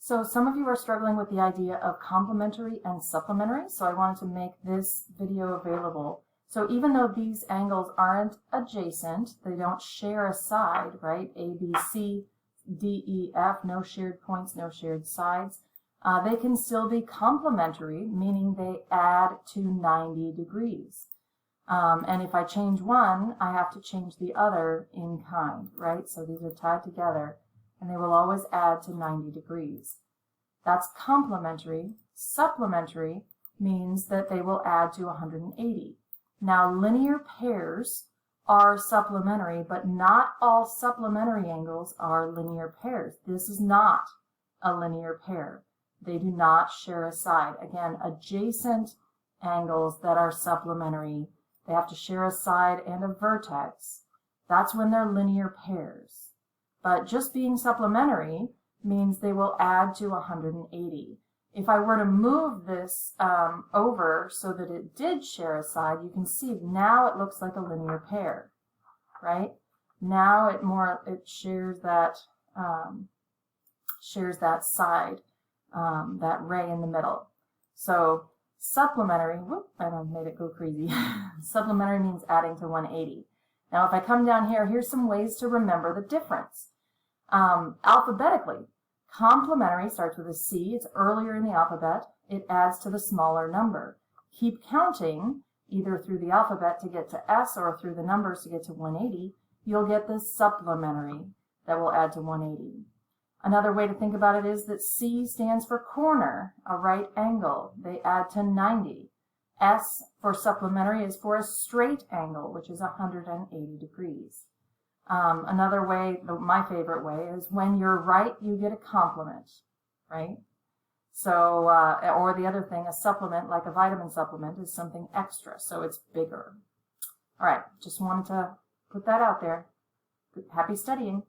So some of you are struggling with the idea of complementary and supplementary, so I wanted to make this video available. So even though these angles aren't adjacent, they don't share a side, right? A, B, C, D, E, F, no shared points, no shared sides. They can still be complementary, meaning they add to 90 degrees. And if I change one, I have to change the other in kind, right? So these are tied together, and they will always add to 90 degrees. That's complementary. Supplementary means that they will add to 180. Now, linear pairs are supplementary, but not all supplementary angles are linear pairs. This is not a linear pair. They do not share a side. Again, adjacent angles that are supplementary, they have to share a side and a vertex. That's when they're linear pairs. But just being supplementary means they will add to 180. If I were to move this over so that it did share a side, you can see now it looks like a linear pair, right? Now it shares that side, that ray in the middle. So supplementary, whoop, I made it go crazy. Supplementary means adding to 180. Now if I come down here, here's some ways to remember the difference. Alphabetically, complementary starts with a C. It's earlier in the alphabet. It adds to the smaller number. Keep counting either through the alphabet to get to S or through the numbers to get to 180. You'll get the supplementary that will add to 180. Another way to think about it is that C stands for corner, a right angle. They add to 90. S for supplementary is for a straight angle, which is 180 degrees. Another way, my favorite way, is when you're right, you get a complement, right? So, or the other thing, a supplement, like a vitamin supplement, is something extra, so it's bigger. All right, just wanted to put that out there. Happy studying.